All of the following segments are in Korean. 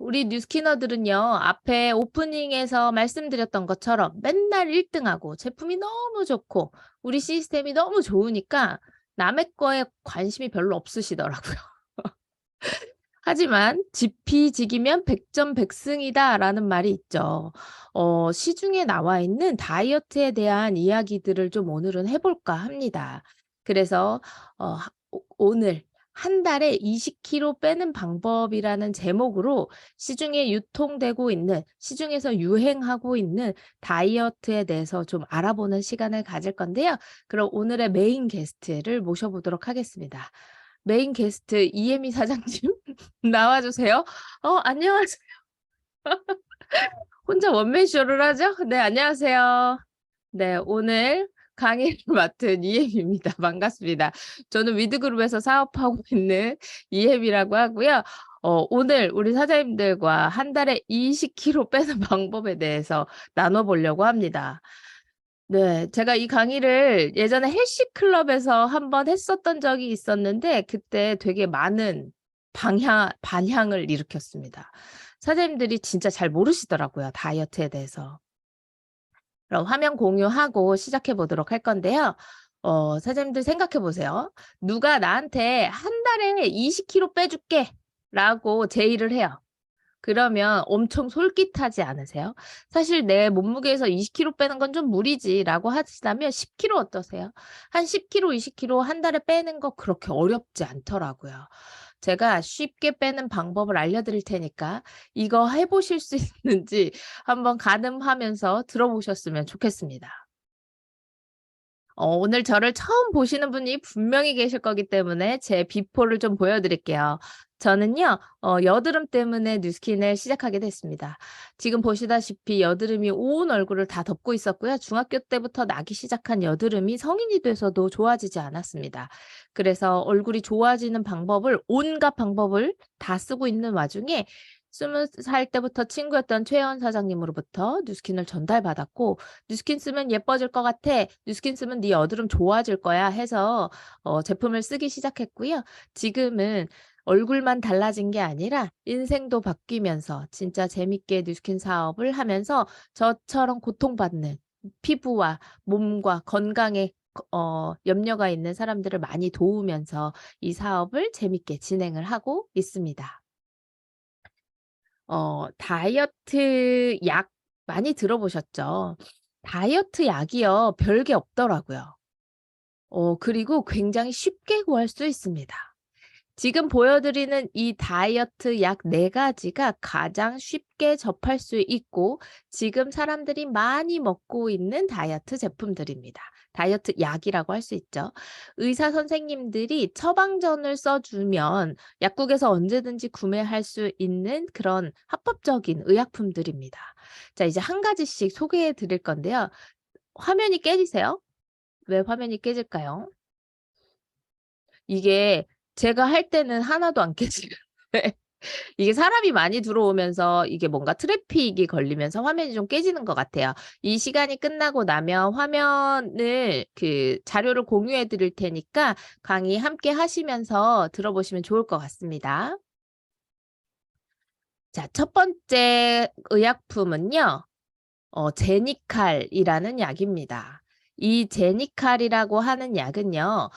우리 뉴스키너들은요, 앞에 오프닝에서 말씀드렸던 것처럼 맨날 1등하고 제품이 너무 좋고 우리 시스템이 너무 좋으니까 남의 거에 관심이 별로 없으시더라고요. 하지만 지피지기면 백전백승이다라는 말이 있죠. 시중에 나와 있는 다이어트에 대한 이야기들을 좀 오늘은 해볼까 합니다. 그래서 오늘 한 달에 20kg 빼는 방법이라는 제목으로 시중에 유통되고 있는, 시중에서 유행하고 있는 다이어트에 대해서 좀 알아보는 시간을 가질 건데요. 그럼 오늘의 메인 게스트를 모셔보도록 하겠습니다. 메인 게스트 이혜미 사장님 나와주세요. 안녕하세요. 혼자 원맨쇼를 하죠? 네, 안녕하세요. 네, 오늘 강의를 맡은 이혜미입니다. 반갑습니다. 저는 위드그룹에서 사업하고 있는 이혜미라고 하고요. 오늘 우리 사장님들과 한 달에 20kg 빼는 방법에 대해서 나눠보려고 합니다. 네, 제가 이 강의를 예전에 헬시클럽에서 한번 했었던 적이 있었는데 그때 되게 많은 반향을 일으켰습니다. 사장님들이 진짜 잘 모르시더라고요, 다이어트에 대해서. 그럼 화면 공유하고 시작해 보도록 할 건데요. 사장님들 생각해 보세요. 누가 나한테 한 달에 20kg 빼줄게 라고 제의를 해요. 그러면 엄청 솔깃하지 않으세요? 사실 내 몸무게에서 20kg 빼는 건 좀 무리지라고 하시다면 10kg 어떠세요? 한 10kg, 20kg 한 달에 빼는 거 그렇게 어렵지 않더라고요. 제가 쉽게 빼는 방법을 알려드릴 테니까 이거 해보실 수 있는지 한번 가늠하면서 들어보셨으면 좋겠습니다. 오늘 저를 처음 보시는 분이 분명히 계실 거기 때문에 제 비포를 좀 보여드릴게요. 저는요, 여드름 때문에 뉴스킨을 시작하게 됐습니다. 지금 보시다시피 여드름이 온 얼굴을 다 덮고 있었고요. 중학교 때부터 나기 시작한 여드름이 성인이 돼서도 좋아지지 않았습니다. 그래서 얼굴이 좋아지는 방법을, 온갖 방법을 다 쓰고 있는 와중에 20살 때부터 친구였던 최혜원 사장님으로부터 뉴스킨을 전달받았고, 뉴스킨 쓰면 예뻐질 것 같아. 뉴스킨 쓰면 네 여드름 좋아질 거야 해서 제품을 쓰기 시작했고요. 지금은 얼굴만 달라진 게 아니라 인생도 바뀌면서 진짜 재밌게 뉴스킨 사업을 하면서 저처럼 고통받는 피부와 몸과 건강에 염려가 있는 사람들을 많이 도우면서 이 사업을 재밌게 진행을 하고 있습니다. 다이어트 약 많이 들어보셨죠? 다이어트 약이요, 별게 없더라고요. 그리고 굉장히 쉽게 구할 수 있습니다. 지금 보여드리는 이 다이어트 약 4가지가 가장 쉽게 접할 수 있고 지금 사람들이 많이 먹고 있는 다이어트 제품들입니다. 다이어트 약이라고 할 수 있죠. 의사 선생님들이 처방전을 써주면 약국에서 언제든지 구매할 수 있는 그런 합법적인 의약품들입니다. 자, 이제 한 가지씩 소개해 드릴 건데요. 화면이 깨지세요? 왜 화면이 깨질까요? 이게 제가 할 때는 하나도 안 깨지는데 이게 사람이 많이 들어오면서 이게 뭔가 트래픽이 걸리면서 화면이 좀 깨지는 것 같아요. 이 시간이 끝나고 나면 화면을 자료를 공유해 드릴 테니까 강의 함께 하시면서 들어보시면 좋을 것 같습니다. 자, 첫 번째 의약품은요. 제니칼이라는 약입니다. 이 제니칼이라고 하는 약은요.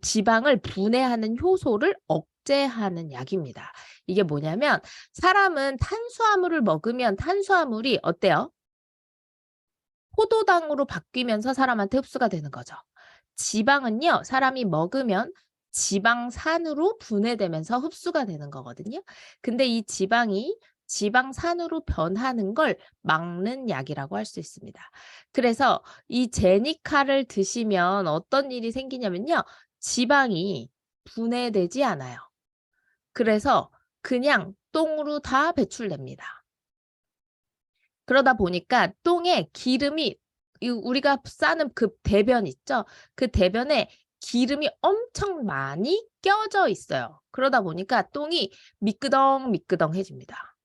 지방을 분해하는 효소를 억제하는 약입니다. 이게 뭐냐면 사람은 탄수화물을 먹으면 탄수화물이 어때요? 포도당으로 바뀌면서 사람한테 흡수가 되는 거죠. 지방은요, 사람이 먹으면 지방산으로 분해되면서 흡수가 되는 거거든요. 근데 이 지방이 지방산으로 변하는 걸 막는 약이라고 할 수 있습니다. 그래서 이 제니카를 드시면 어떤 일이 생기냐면요. 지방이 분해되지 않아요. 그래서 그냥 똥으로 다 배출됩니다. 그러다 보니까 똥에 기름이 우리가 싸는 그 대변 있죠? 그 대변에 기름이 엄청 많이 껴져 있어요. 그러다 보니까 똥이 미끄덩미끄덩해집니다.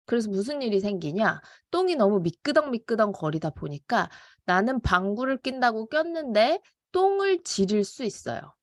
그래서 무슨 일이 생기냐? 똥이 너무 미끄덩미끄덩 거리다 보니까 나는 방구를 낀다고 꼈는데 똥을 지릴 수 있어요.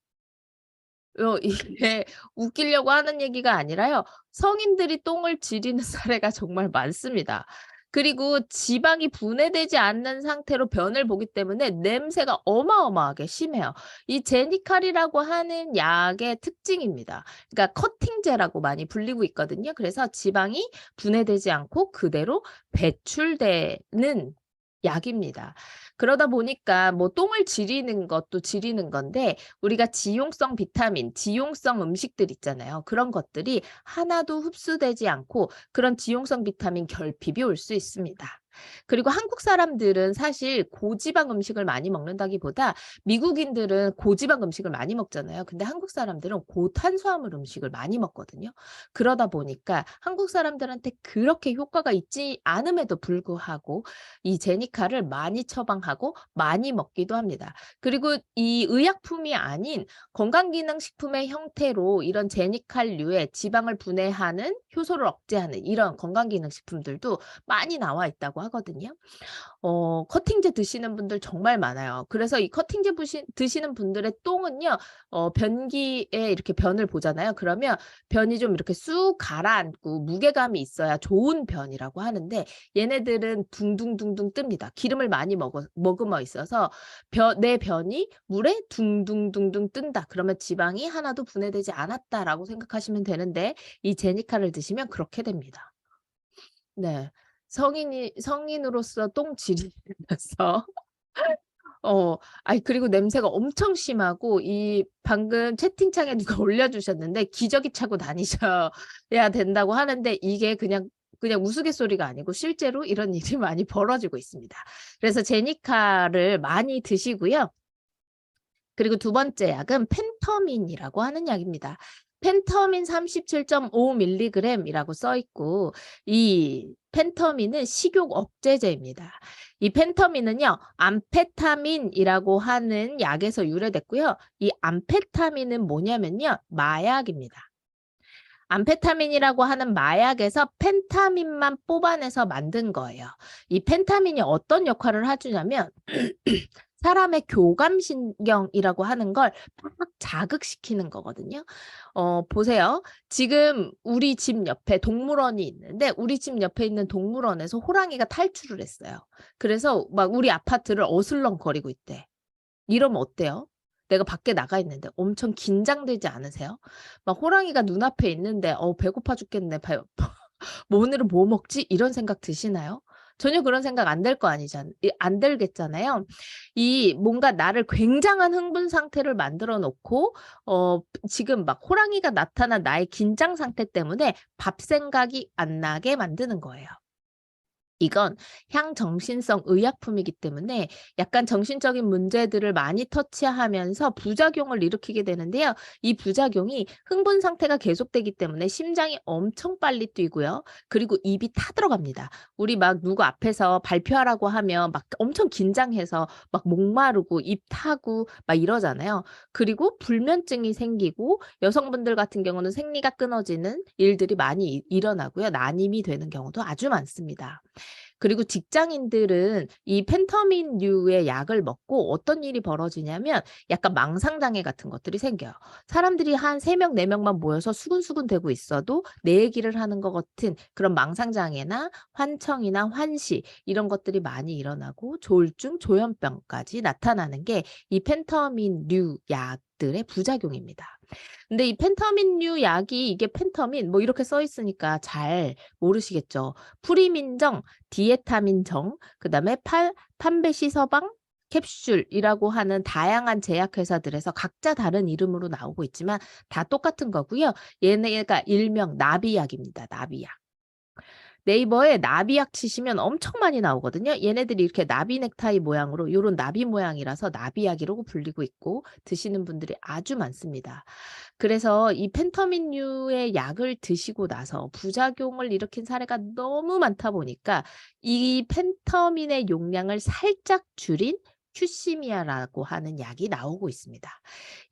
이게 웃기려고 하는 얘기가 아니라요. 성인들이 똥을 지리는 사례가 정말 많습니다. 그리고 지방이 분해되지 않는 상태로 변을 보기 때문에 냄새가 어마어마하게 심해요. 이 제니칼이라고 하는 약의 특징입니다. 그러니까 커팅제라고 많이 불리고 있거든요. 그래서 지방이 분해되지 않고 그대로 배출되는 약입니다. 그러다 보니까 뭐 똥을 지리는 것도 지리는 건데 우리가 지용성 비타민, 지용성 음식들 있잖아요. 그런 것들이 하나도 흡수되지 않고 그런 지용성 비타민 결핍이 올 수 있습니다. 그리고 한국 사람들은 사실 고지방 음식을 많이 먹는다기보다 미국인들은 고지방 음식을 많이 먹잖아요. 근데 한국 사람들은 고탄수화물 음식을 많이 먹거든요. 그러다 보니까 한국 사람들한테 그렇게 효과가 있지 않음에도 불구하고 이 제니카를 많이 처방하고 많이 먹기도 합니다. 그리고 이 의약품이 아닌 건강기능식품의 형태로 이런 제니칼류의 지방을 분해하는 효소를 억제하는 이런 건강기능식품들도 많이 나와 있다고 하거든요. 커팅제 드시는 분들 정말 많아요. 그래서 이 커팅제 드시는 분들의 똥은요. 변기에 이렇게 변을 보잖아요. 그러면 변이 좀 이렇게 쑥 가라앉고 무게감이 있어야 좋은 변이라고 하는데 얘네들은 둥둥둥둥 뜹니다. 기름을 많이 머금어 있어서 내 변이 물에 둥둥둥둥 뜬다. 그러면 지방이 하나도 분해되지 않았다라고 생각하시면 되는데 이 제니카를 드시면 그렇게 됩니다. 네. 성인으로서 똥 지리면서 아이 그리고 냄새가 엄청 심하고 이 방금 채팅창에 누가 올려주셨는데 기저귀 차고 다니셔야 된다고 하는데 이게 그냥 우스갯소리가 아니고 실제로 이런 일이 많이 벌어지고 있습니다. 그래서 제니카를 많이 드시고요. 그리고 두 번째 약은 펜터민이라고 하는 약입니다. 펜터민 37.5mg이라고 써 있고 이 펜터민은 식욕 억제제입니다. 이 펜터민은요. 암페타민이라고 하는 약에서 유래됐고요. 이 암페타민은 뭐냐면요. 마약입니다. 암페타민이라고 하는 마약에서 펜타민만 뽑아내서 만든 거예요. 이 펜타민이 어떤 역할을 해주냐면 사람의 교감신경이라고 하는 걸 막 자극시키는 거거든요. 보세요. 지금 우리 집 옆에 동물원이 있는데 우리 집 옆에 있는 동물원에서 호랑이가 탈출을 했어요. 그래서 막 우리 아파트를 어슬렁거리고 있대. 이러면 어때요? 내가 밖에 나가 있는데 엄청 긴장되지 않으세요? 막 호랑이가 눈앞에 있는데 배고파 죽겠네. 뭐 오늘은 뭐 먹지? 이런 생각 드시나요? 전혀 그런 생각 안 될 거 안 들겠잖아요. 이 뭔가 나를 굉장한 흥분 상태를 만들어 놓고 지금 막 호랑이가 나타난 나의 긴장 상태 때문에 밥 생각이 안 나게 만드는 거예요. 이건 향정신성 의약품이기 때문에 약간 정신적인 문제들을 많이 터치하면서 부작용을 일으키게 되는데요. 이 부작용이 흥분 상태가 계속되기 때문에 심장이 엄청 빨리 뛰고요. 그리고 입이 타들어갑니다. 우리 막 누구 앞에서 발표하라고 하면 막 엄청 긴장해서 막 목마르고 입 타고 막 이러잖아요. 그리고 불면증이 생기고 여성분들 같은 경우는 생리가 끊어지는 일들이 많이 일어나고요. 난임이 되는 경우도 아주 많습니다. 그리고 직장인들은 이 펜터민류의 약을 먹고 어떤 일이 벌어지냐면 약간 망상장애 같은 것들이 생겨요. 사람들이 한 3명, 4명만 모여서 수근수근 대고 있어도 내 얘기를 하는 것 같은 그런 망상장애나 환청이나 환시 이런 것들이 많이 일어나고 조울증, 조현병까지 나타나는 게 이 펜터민류 약들의 부작용입니다. 근데 이 펜터민류 약이 이게 펜터민 뭐 이렇게 써 있으니까 잘 모르시겠죠. 프리민정, 디에타민정, 그다음에 판베시서방 캡슐이라고 하는 다양한 제약회사들에서 각자 다른 이름으로 나오고 있지만 다 똑같은 거고요. 얘네가 일명 나비약입니다. 나비약. 네이버에 나비약 치시면 엄청 많이 나오거든요. 얘네들이 이렇게 나비 넥타이 모양으로 요런 나비 모양이라서 나비약이라고 불리고 있고 드시는 분들이 아주 많습니다. 그래서 이 펜터민류의 약을 드시고 나서 부작용을 일으킨 사례가 너무 많다 보니까 이 펜터민의 용량을 살짝 줄인 큐시미아라고 하는 약이 나오고 있습니다.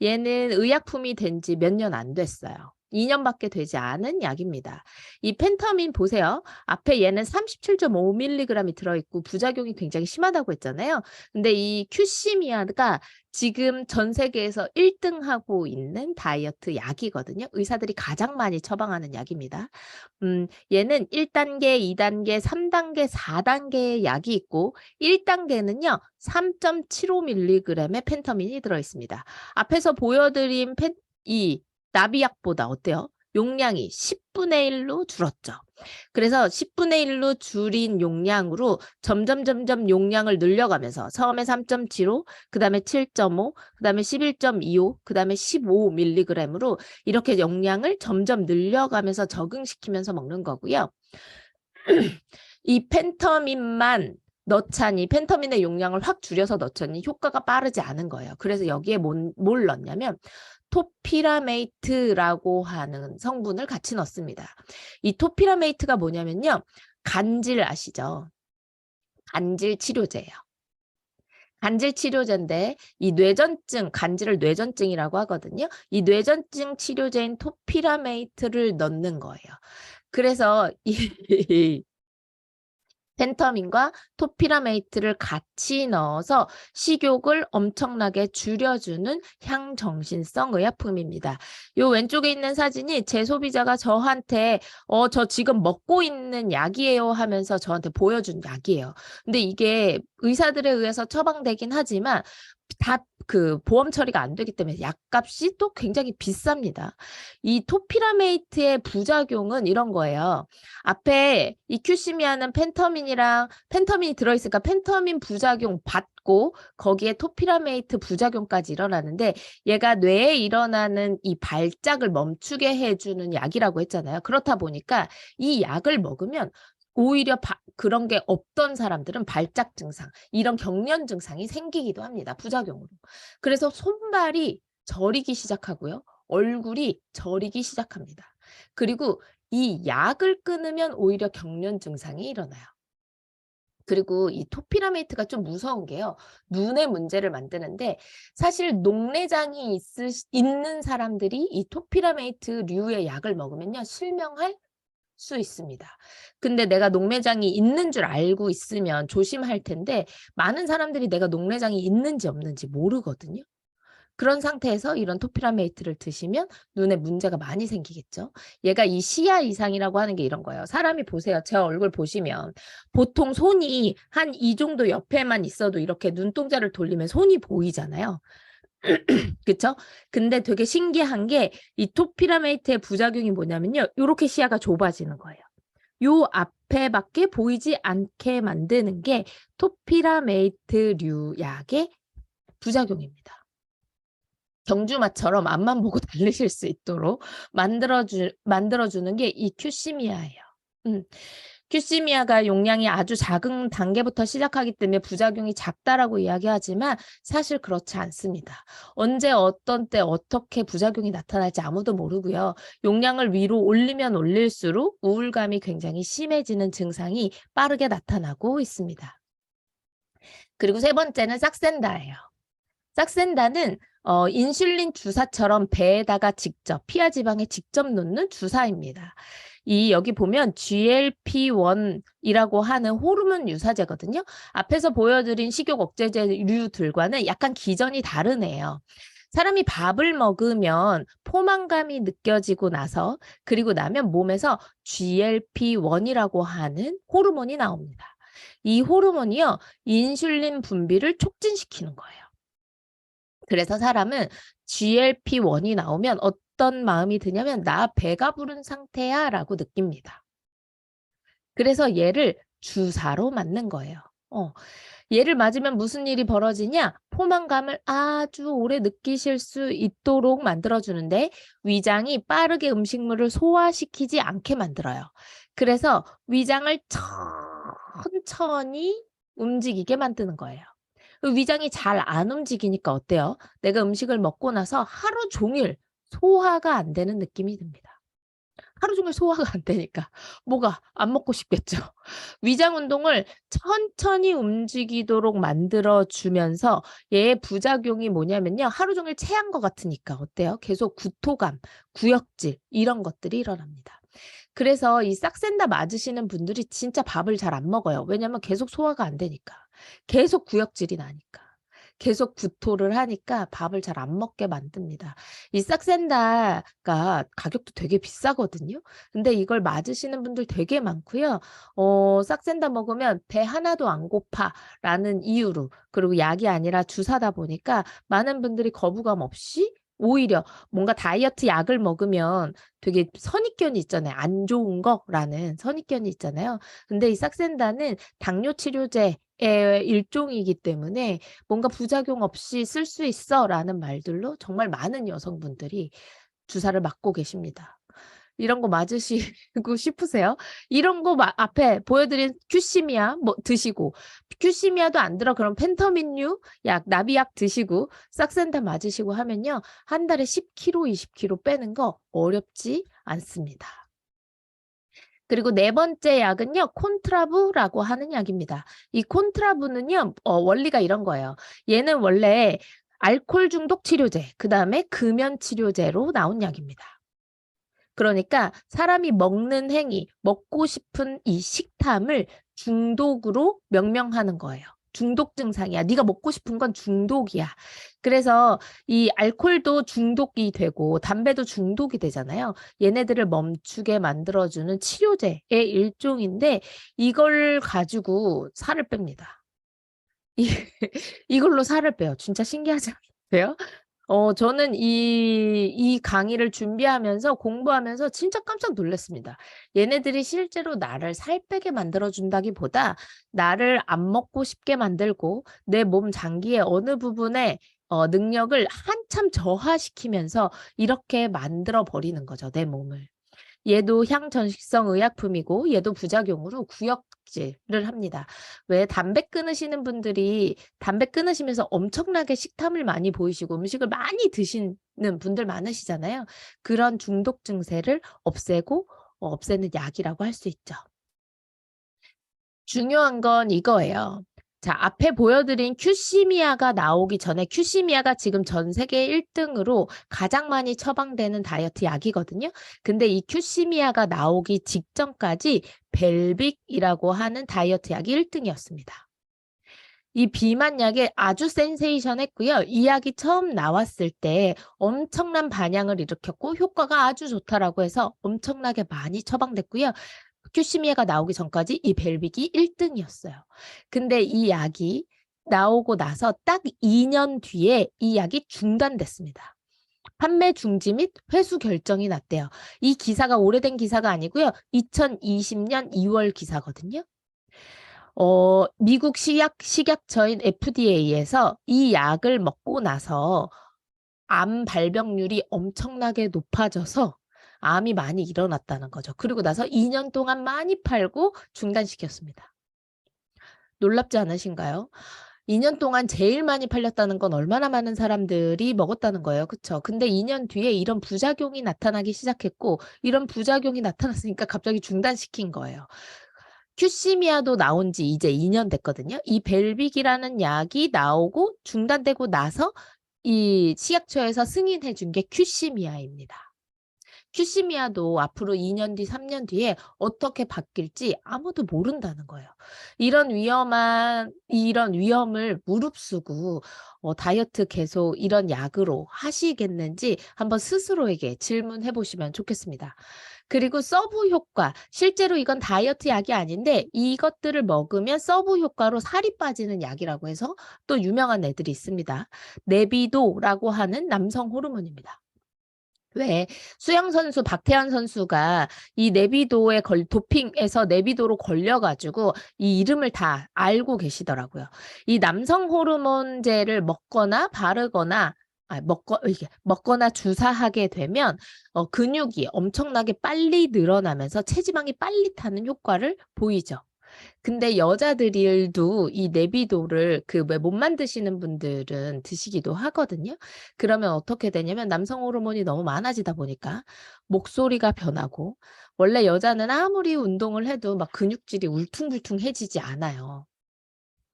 얘는 의약품이 된 지 몇 년 안 됐어요. 2년밖에 되지 않은 약입니다. 이 펜터민 보세요. 앞에 얘는 37.5mg이 들어있고 부작용이 굉장히 심하다고 했잖아요. 근데 이 큐시미아가 지금 전 세계에서 1등하고 있는 다이어트 약이거든요. 의사들이 가장 많이 처방하는 약입니다. 얘는 1단계, 2단계, 3단계, 4단계의 약이 있고 1단계는요. 3.75mg의 펜터민이 들어있습니다. 앞에서 보여드린 이 나비약보다 어때요? 용량이 10분의 1로 줄었죠. 그래서 10분의 1로 줄인 용량으로 점점 용량을 늘려가면서 처음에 3.75, 그 다음에 7.5, 그 다음에 11.25, 그 다음에 15mg으로 이렇게 용량을 점점 늘려가면서 적응시키면서 먹는 거고요. 이 펜터민만 넣자니 펜터민의 용량을 확 줄여서 넣자니 효과가 빠르지 않은 거예요. 그래서 여기에 뭘 넣냐면 토피라메이트라고 하는 성분을 같이 넣습니다. 이 토피라메이트가 뭐냐면요. 간질 아시죠? 간질 치료제예요. 간질 치료제인데 이 뇌전증, 간질을 뇌전증이라고 하거든요. 이 뇌전증 치료제인 토피라메이트를 넣는 거예요. 그래서 이 펜터민과 토피라메이트를 같이 넣어서 식욕을 엄청나게 줄여주는 향정신성 의약품입니다. 요 왼쪽에 있는 사진이 제 소비자가 저한테 저 지금 먹고 있는 약이에요 하면서 저한테 보여준 약이에요. 근데 이게 의사들에 의해서 처방되긴 하지만 다 그 보험 처리가 안 되기 때문에 약값이 또 굉장히 비쌉니다. 이 토피라메이트의 부작용은 이런 거예요. 앞에 이 큐시미아는 펜터민이 들어있으니까 펜터민 부작용 받고 거기에 토피라메이트 부작용까지 일어나는데 얘가 뇌에 일어나는 이 발작을 멈추게 해주는 약이라고 했잖아요. 그렇다 보니까 이 약을 먹으면 오히려 그런 게 없던 사람들은 발작 증상, 이런 경련 증상이 생기기도 합니다. 부작용으로. 그래서 손발이 저리기 시작하고요. 얼굴이 저리기 시작합니다. 그리고 이 약을 끊으면 오히려 경련 증상이 일어나요. 그리고 이 토피라메이트가 좀 무서운 게요. 눈의 문제를 만드는데 사실 녹내장이 있는 사람들이 이 토피라메이트류의 약을 먹으면요. 실명할 수 있습니다. 근데 내가 녹내장이 있는 줄 알고 있으면 조심할 텐데 많은 사람들이 내가 녹내장이 있는지 없는지 모르거든요. 그런 상태에서 이런 토피라메이트를 드시면 눈에 문제가 많이 생기겠죠. 얘가 이 시야 이상이라고 하는 게 이런 거예요. 사람이 보세요. 제 얼굴 보시면 보통 손이 한 이 정도 옆에만 있어도 이렇게 눈동자를 돌리면 손이 보이잖아요. 그쵸? 근데 되게 신기한 게 이 토피라메이트의 부작용이 뭐냐면요. 요렇게 시야가 좁아지는 거예요. 요 앞에밖에 보이지 않게 만드는 게 토피라메이트류 약의 부작용입니다. 경주마처럼 앞만 보고 달리실 수 있도록 만들어주는 게 이 큐시미아예요. 큐시미아가 용량이 아주 작은 단계부터 시작하기 때문에 부작용이 작다라고 이야기하지만 사실 그렇지 않습니다. 언제 어떤 때 어떻게 부작용이 나타날지 아무도 모르고요. 용량을 위로 올리면 올릴수록 우울감이 굉장히 심해지는 증상이 빠르게 나타나고 있습니다. 그리고 세 번째는 삭센다예요. 삭센다는 인슐린 주사처럼 배에다가 직접 피하 지방에 직접 놓는 주사입니다. 여기 보면 GLP-1이라고 하는 호르몬 유사제거든요. 앞에서 보여드린 식욕 억제제류들과는 약간 기전이 다르네요. 사람이 밥을 먹으면 포만감이 느껴지고 나서 그리고 나면 몸에서 GLP-1이라고 하는 호르몬이 나옵니다. 이 호르몬이요, 인슐린 분비를 촉진시키는 거예요. 그래서 사람은 GLP-1이 나오면 어떤 마음이 드냐면 나 배가 부른 상태야 라고 느낍니다. 그래서 얘를 주사로 맞는 거예요. 얘를 맞으면 무슨 일이 벌어지냐? 포만감을 아주 오래 느끼실 수 있도록 만들어주는데 위장이 빠르게 음식물을 소화시키지 않게 만들어요. 그래서 위장을 천천히 움직이게 만드는 거예요. 위장이 잘 안 움직이니까 어때요? 내가 음식을 먹고 나서 하루 종일 소화가 안 되는 느낌이 듭니다. 하루 종일 소화가 안 되니까 뭐가 안 먹고 싶겠죠. 위장 운동을 천천히 움직이도록 만들어 주면서 얘의 부작용이 뭐냐면요. 하루 종일 체한 것 같으니까 어때요? 계속 구토감, 구역질 이런 것들이 일어납니다. 그래서 이 싹센다 맞으시는 분들이 진짜 밥을 잘 안 먹어요. 왜냐면 계속 소화가 안 되니까. 계속 구역질이 나니까. 계속 구토를 하니까 밥을 잘 안 먹게 만듭니다. 이 싹센다가 가격도 되게 비싸거든요. 근데 이걸 맞으시는 분들 되게 많고요. 싹센다 먹으면 배 하나도 안 고파라는 이유로, 그리고 약이 아니라 주사다 보니까 많은 분들이 거부감 없이 오히려 뭔가 다이어트 약을 먹으면 되게 선입견이 있잖아요. 안 좋은 거라는 선입견이 있잖아요. 근데 이 싹센다는 당뇨 치료제의 일종이기 때문에 뭔가 부작용 없이 쓸 수 있어라는 말들로 정말 많은 여성분들이 주사를 맞고 계십니다. 이런 거 맞으시고 싶으세요? 이런 거 앞에 보여드린 큐시미아 뭐 드시고, 큐시미아도 안 들어 그럼 펜터민류 약, 나비약 드시고 싹센다 맞으시고 하면요. 한 달에 10kg, 20kg 빼는 거 어렵지 않습니다. 그리고 네 번째 약은요. 콘트라부라고 하는 약입니다. 이 콘트라부는요. 원리가 이런 거예요. 얘는 원래 알코올 중독 치료제, 그다음에 금연 치료제로 나온 약입니다. 그러니까 사람이 먹는 행위, 먹고 싶은 이 식탐을 중독으로 명명하는 거예요. 중독 증상이야. 네가 먹고 싶은 건 중독이야. 그래서 이 알코올도 중독이 되고 담배도 중독이 되잖아요. 얘네들을 멈추게 만들어주는 치료제의 일종인데 이걸 가지고 살을 뺍니다. 이걸로 살을 빼요. 진짜 신기하지 않으세요? 저는 이 강의를 준비하면서 공부하면서 진짜 깜짝 놀랐습니다. 얘네들이 실제로 나를 살 빼게 만들어준다기보다 나를 안 먹고 싶게 만들고 내 몸 장기의 어느 부분에 능력을 한참 저하시키면서 이렇게 만들어 버리는 거죠, 내 몸을. 얘도 향전식성 의약품이고 얘도 부작용으로 구역질을 합니다. 왜 담배 끊으시는 분들이 담배 끊으시면서 엄청나게 식탐을 많이 보이시고 음식을 많이 드시는 분들 많으시잖아요. 그런 중독 증세를 없애고 없애는 약이라고 할 수 있죠. 중요한 건 이거예요. 자, 앞에 보여드린 큐시미아가 나오기 전에 큐시미아가 지금 전 세계 1등으로 가장 많이 처방되는 다이어트 약이거든요. 근데 이 큐시미아가 나오기 직전까지 벨빅이라고 하는 다이어트 약이 1등이었습니다. 이 비만 약이 아주 센세이션했고요. 이 약이 처음 나왔을 때 엄청난 반향을 일으켰고 효과가 아주 좋다라고 해서 엄청나게 많이 처방됐고요. 큐시미아가 나오기 전까지 이 벨빅이 1등이었어요. 근데 이 약이 나오고 나서 딱 2년 뒤에 이 약이 중단됐습니다. 판매 중지 및 회수 결정이 났대요. 이 기사가 오래된 기사가 아니고요. 2020년 2월 기사거든요. 미국 식약처인 FDA에서 이 약을 먹고 나서 암 발병률이 엄청나게 높아져서 암이 많이 일어났다는 거죠. 그리고 나서 2년 동안 많이 팔고 중단시켰습니다. 놀랍지 않으신가요? 2년 동안 제일 많이 팔렸다는 건 얼마나 많은 사람들이 먹었다는 거예요. 그쵸? 근데 2년 뒤에 이런 부작용이 나타나기 시작했고 이런 부작용이 나타났으니까 갑자기 중단시킨 거예요. 큐시미아도 나온 지 이제 2년 됐거든요. 이 벨빅이라는 약이 나오고 중단되고 나서 이 식약처에서 승인해 준 게 큐시미아입니다. 큐시미아도 앞으로 2년 뒤, 3년 뒤에 어떻게 바뀔지 아무도 모른다는 거예요. 이런 위험을 무릅쓰고 다이어트 계속 이런 약으로 하시겠는지 한번 스스로에게 질문해 보시면 좋겠습니다. 그리고 서브 효과, 실제로 이건 다이어트 약이 아닌데 이것들을 먹으면 서브 효과로 살이 빠지는 약이라고 해서 또 유명한 애들이 있습니다. 네비도라고 하는 남성 호르몬입니다. 왜 수영 선수 박태환 선수가 이 네비도에 도핑에서 네비도로 걸려가지고 이 이름을 다 알고 계시더라고요. 이 남성 호르몬제를 먹거나 바르거나 먹거나 주사하게 되면 근육이 엄청나게 빨리 늘어나면서 체지방이 빨리 타는 효과를 보이죠. 근데 여자들도 이 네비도를 그 왜 못 만드시는 분들은 드시기도 하거든요. 그러면 어떻게 되냐면 남성 호르몬이 너무 많아지다 보니까 목소리가 변하고 원래 여자는 아무리 운동을 해도 막 근육질이 울퉁불퉁해지지 않아요.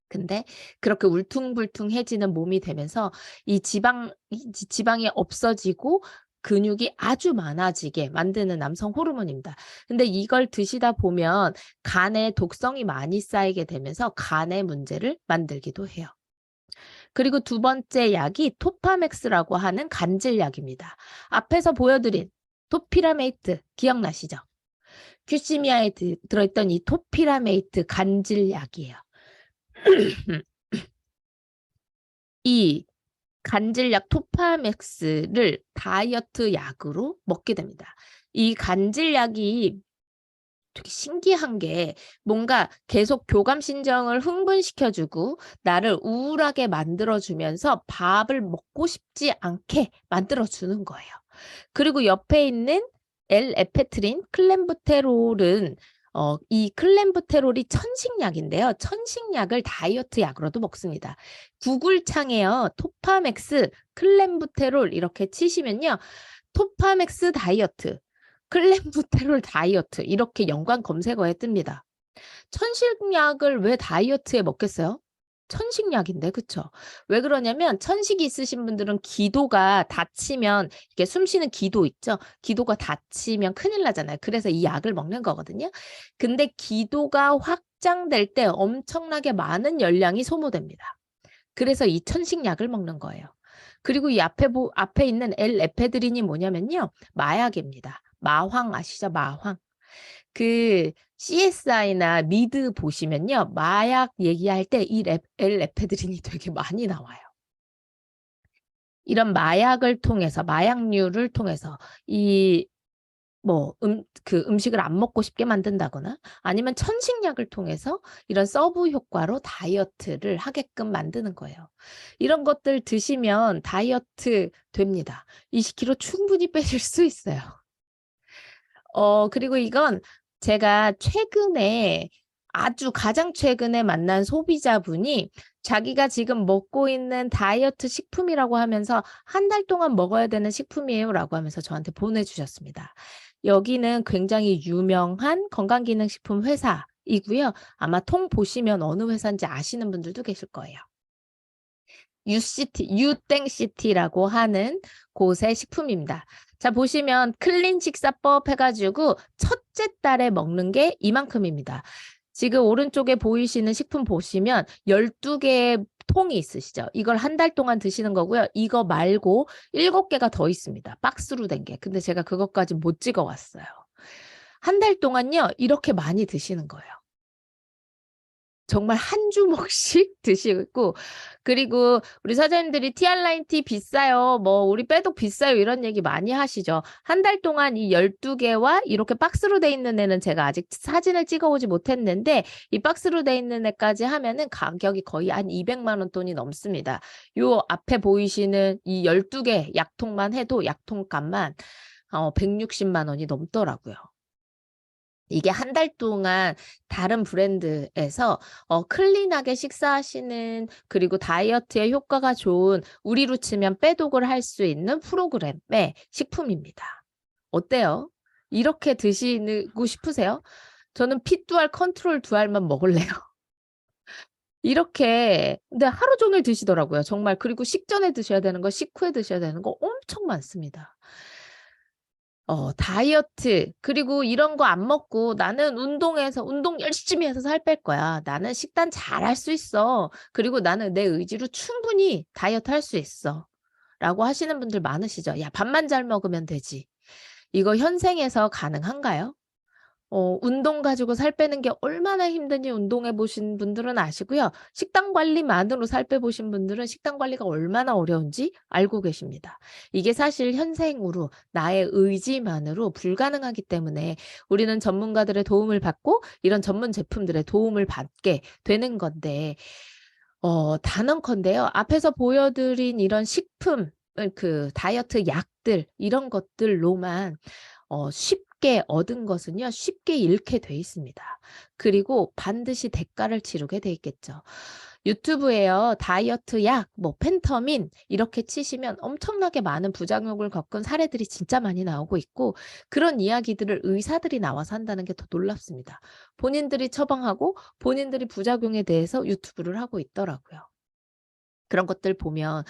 근데 그렇게 울퉁불퉁해지는 몸이 되면서 이 지방이 없어지고 근육이 아주 많아지게 만드는 남성 호르몬입니다. 근데 이걸 드시다 보면 간에 독성이 많이 쌓이게 되면서 간의 문제를 만들기도 해요. 그리고 두 번째 약이 토파맥스라고 하는 간질약입니다. 앞에서 보여드린 토피라메이트 기억나시죠? 큐시미아에 들어있던 이 토피라메이트 간질약이에요. 이 간질약 토파맥스를 다이어트 약으로 먹게 됩니다. 이 간질약이 되게 신기한 게 뭔가 계속 교감신경을 흥분시켜주고 나를 우울하게 만들어주면서 밥을 먹고 싶지 않게 만들어주는 거예요. 그리고 옆에 있는 L에페트린, 클렌부테롤은 이 클렌부테롤이 천식약인데요. 천식약을 다이어트 약으로도 먹습니다. 구글 창에요. 토파맥스, 클렌부테롤 이렇게 치시면요. 토파맥스 다이어트, 클렌부테롤 다이어트 이렇게 연관 검색어에 뜹니다. 천식약을 왜 다이어트에 먹겠어요? 천식약인데 그쵸? 왜 그러냐면 천식이 있으신 분들은 기도가 닫히면 이렇게 숨 쉬는 기도 있죠? 기도가 닫히면 큰일 나잖아요. 그래서 이 약을 먹는 거거든요. 근데 기도가 확장될 때 엄청나게 많은 열량이 소모됩니다. 그래서 이 천식약을 먹는 거예요. 그리고 이 앞에 있는 L에페드린이 뭐냐면요. 마약입니다. 마황 아시죠? 마황. 그 CSI나 미드 보시면요. 마약 얘기할 때 이 L에페드린이 되게 많이 나와요. 이런 마약을 통해서 마약류를 통해서 이 그 음식을 안 먹고 싶게 만든다거나 아니면 천식약을 통해서 이런 서브 효과로 다이어트를 하게끔 만드는 거예요. 이런 것들 드시면 다이어트 됩니다. 20kg 충분히 빼실 수 있어요. 그리고 이건 제가 아주 가장 최근에 만난 소비자분이 자기가 지금 먹고 있는 다이어트 식품이라고 하면서 한 달 동안 먹어야 되는 식품이에요라고 하면서 저한테 보내주셨습니다. 여기는 굉장히 유명한 건강기능식품 회사이고요. 아마 통 보시면 어느 회사인지 아시는 분들도 계실 거예요. 유땡시티라고 하는 곳의 식품입니다. 자, 보시면 클린 식사법 해가지고 첫째 달에 먹는 게 이만큼입니다. 지금 오른쪽에 보이시는 식품 보시면 12개의 통이 있으시죠? 이걸 한 달 동안 드시는 거고요. 이거 말고 7개가 더 있습니다. 박스로 된 게. 근데 제가 그것까지 못 찍어 왔어요. 한 달 동안요. 이렇게 많이 드시는 거예요. 정말 한 주먹씩 드시고 그리고 우리 사장님들이 티알라인 티 비싸요. 뭐 우리 빼독 비싸요. 이런 얘기 많이 하시죠. 한 달 동안 이 12개와 이렇게 박스로 돼 있는 애는 제가 아직 사진을 찍어오지 못했는데 이 박스로 돼 있는 애까지 하면은 가격이 거의 한 200만 원 돈이 넘습니다. 요 앞에 보이시는 이 12개 약통만 해도 약통값만 160만 원이 넘더라고요. 이게 한 달 동안 다른 브랜드에서 클린하게 식사하시는 그리고 다이어트에 효과가 좋은 우리로 치면 빼독을 할 수 있는 프로그램의 식품입니다. 어때요? 이렇게 드시고 싶으세요? 저는 핏두알 컨트롤 두알만 먹을래요. 이렇게 근데 하루 종일 드시더라고요. 정말. 그리고 식전에 드셔야 되는 거, 식후에 드셔야 되는 거 엄청 많습니다. 다이어트 그리고 이런 거 안 먹고 나는 운동 열심히 해서 살 뺄 거야. 나는 식단 잘 할 수 있어. 그리고 나는 내 의지로 충분히 다이어트 할 수 있어. 라고 하시는 분들 많으시죠. 야, 밥만 잘 먹으면 되지. 이거 현생에서 가능한가요? 운동 가지고 살 빼는 게 얼마나 힘든지 운동해 보신 분들은 아시고요. 식단 관리만으로 살 빼보신 분들은 식단 관리가 얼마나 어려운지 알고 계십니다. 이게 사실 현생으로 나의 의지만으로 불가능하기 때문에 우리는 전문가들의 도움을 받고 이런 전문 제품들의 도움을 받게 되는 건데 단언컨대요. 앞에서 보여드린 이런 식품, 그 다이어트 약들 이런 것들로만 쉽게 쉽게 얻은 것은요, 쉽게 잃게 돼 있습니다. 그리고 반드시 대가를 치르게 돼 있겠죠. 유튜브에요, 다이어트 약, 뭐 펜터민 이렇게 치시면 엄청나게 많은 부작용을 겪은 사례들이 진짜 많이 나오고 있고, 그런 이야기들을 의사들이 나와서 한다는 게 더 놀랍습니다. 본인들이 처방하고 본인들이 부작용에 대해서 유튜브를 하고 있더라고요. 그런 것들 보면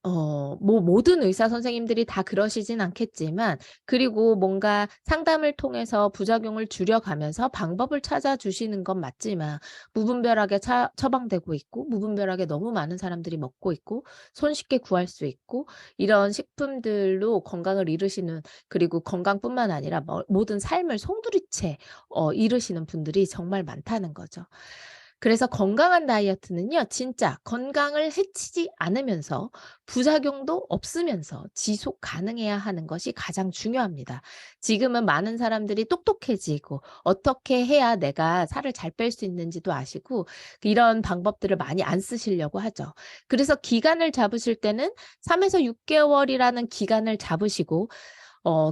뭐 모든 의사 선생님들이 다 그러시진 않겠지만, 그리고 뭔가 상담을 통해서 부작용을 줄여가면서 방법을 찾아주시는 건 맞지만, 무분별하게 처방되고 있고 무분별하게 너무 많은 사람들이 먹고 있고 손쉽게 구할 수 있고, 이런 식품들로 건강을 잃으시는, 그리고 건강뿐만 아니라 모든 삶을 송두리째 잃으시는 분들이 정말 많다는 거죠. 그래서 건강한 다이어트는요, 진짜 건강을 해치지 않으면서 부작용도 없으면서 지속 가능해야 하는 것이 가장 중요합니다. 지금은 많은 사람들이 똑똑해지고 어떻게 해야 내가 살을 잘 뺄 수 있는지도 아시고 이런 방법들을 많이 안 쓰시려고 하죠. 그래서 기간을 잡으실 때는 3에서 6개월이라는 기간을 잡으시고,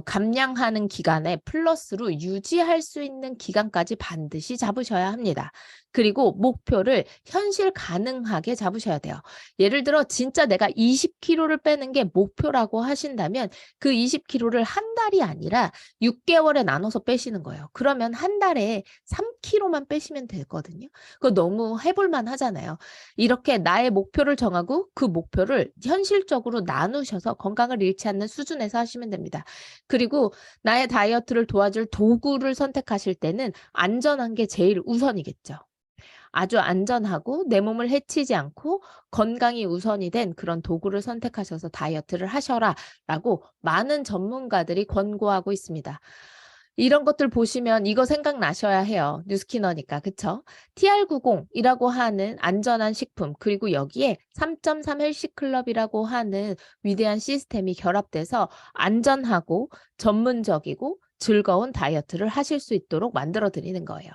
감량하는 기간에 플러스로 유지할 수 있는 기간까지 반드시 잡으셔야 합니다. 그리고 목표를 현실 가능하게 잡으셔야 돼요. 예를 들어 진짜 내가 20kg를 빼는 게 목표라고 하신다면, 그 20kg를 한 달이 아니라 6개월에 나눠서 빼시는 거예요. 그러면 한 달에 3kg만 빼시면 되거든요. 그거 너무 해볼 만하잖아요. 이렇게 나의 목표를 정하고 그 목표를 현실적으로 나누셔서 건강을 잃지 않는 수준에서 하시면 됩니다. 그리고 나의 다이어트를 도와줄 도구를 선택하실 때는 안전한 게 제일 우선이겠죠. 아주 안전하고 내 몸을 해치지 않고 건강이 우선이 된 그런 도구를 선택하셔서 다이어트를 하셔라라고 많은 전문가들이 권고하고 있습니다. 이런 것들 보시면 이거 생각나셔야 해요. 뉴스키너니까. 그쵸? TR90이라고 하는 안전한 식품, 그리고 여기에 3.3 헬시클럽이라고 하는 위대한 시스템이 결합돼서 안전하고 전문적이고 즐거운 다이어트를 하실 수 있도록 만들어 드리는 거예요.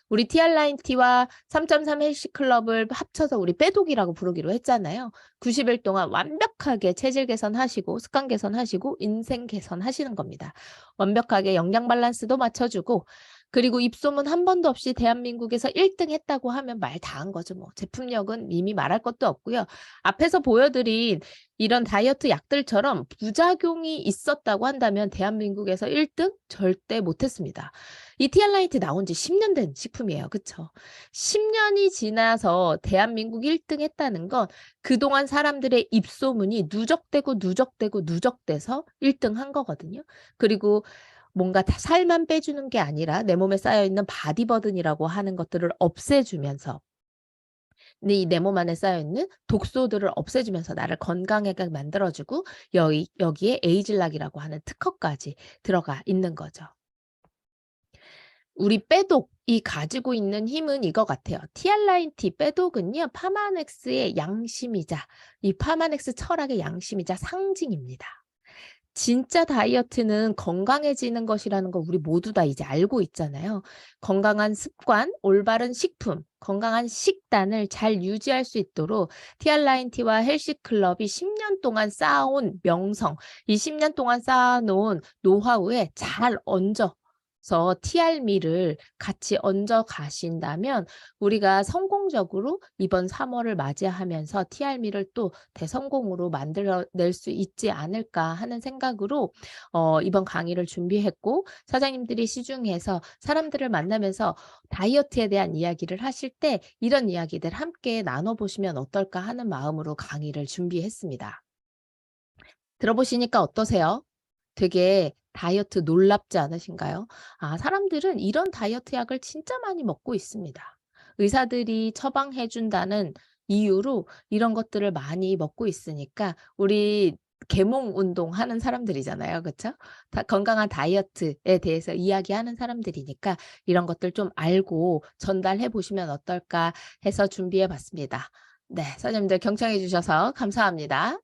우리 TR9T와 3.3 헬시클럽을 합쳐서 우리 빼독이라고 부르기로 했잖아요. 90일 동안 완벽하게 체질 개선하시고 습관 개선하시고 인생 개선하시는 겁니다. 완벽하게 영양 밸런스도 맞춰주고, 그리고 입소문 한 번도 없이 대한민국에서 1등 했다고 하면 말 다 한 거죠. 뭐 제품력은 이미 말할 것도 없고요. 앞에서 보여드린 이런 다이어트 약들처럼 부작용이 있었다고 한다면 대한민국에서 1등 절대 못했습니다. 이 TR9T 나온 지 10년 된 식품이에요. 그쵸? 10년이 지나서 대한민국 1등 했다는 건 그동안 사람들의 입소문이 누적되고 누적되고 누적돼서 1등 한 거거든요. 그리고 뭔가 살만 빼주는 게 아니라 내 몸에 쌓여있는 바디버든이라고 하는 것들을 없애주면서, 내 몸 안에 쌓여있는 독소들을 없애주면서 나를 건강하게 만들어주고, 여기에 에이즐락이라고 하는 특허까지 들어가 있는 거죠. 우리 빼독이 가지고 있는 힘은 이거 같아요. TR9T 빼독은요, 파마넥스의 양심이자, 이 파마넥스 철학의 양심이자 상징입니다. 진짜 다이어트는 건강해지는 것이라는 거 우리 모두 다 이제 알고 있잖아요. 건강한 습관, 올바른 식품, 건강한 식단을 잘 유지할 수 있도록 TR9T와 헬시클럽이 10년 동안 쌓아온 명성, 이 10년 동안 쌓아놓은 노하우에 잘 얹어서 TR미를 같이 얹어 가신다면, 우리가 성공적으로 이번 3월을 맞이하면서 TR미를 또 대성공으로 만들어낼 수 있지 않을까 하는 생각으로 이번 강의를 준비했고, 사장님들이 시중에서 사람들을 만나면서 다이어트에 대한 이야기를 하실 때 이런 이야기들 함께 나눠보시면 어떨까 하는 마음으로 강의를 준비했습니다. 들어보시니까 어떠세요? 되게 다이어트 놀랍지 않으신가요? 사람들은 이런 다이어트 약을 진짜 많이 먹고 있습니다. 의사들이 처방해 준다는 이유로 이런 것들을 많이 먹고 있으니까, 우리 계몽 운동하는 사람들이잖아요. 그쵸? 건강한 다이어트에 대해서 이야기하는 사람들이니까 이런 것들 좀 알고 전달해 보시면 어떨까 해서 준비해 봤습니다. 네, 선생님들 경청해 주셔서 감사합니다.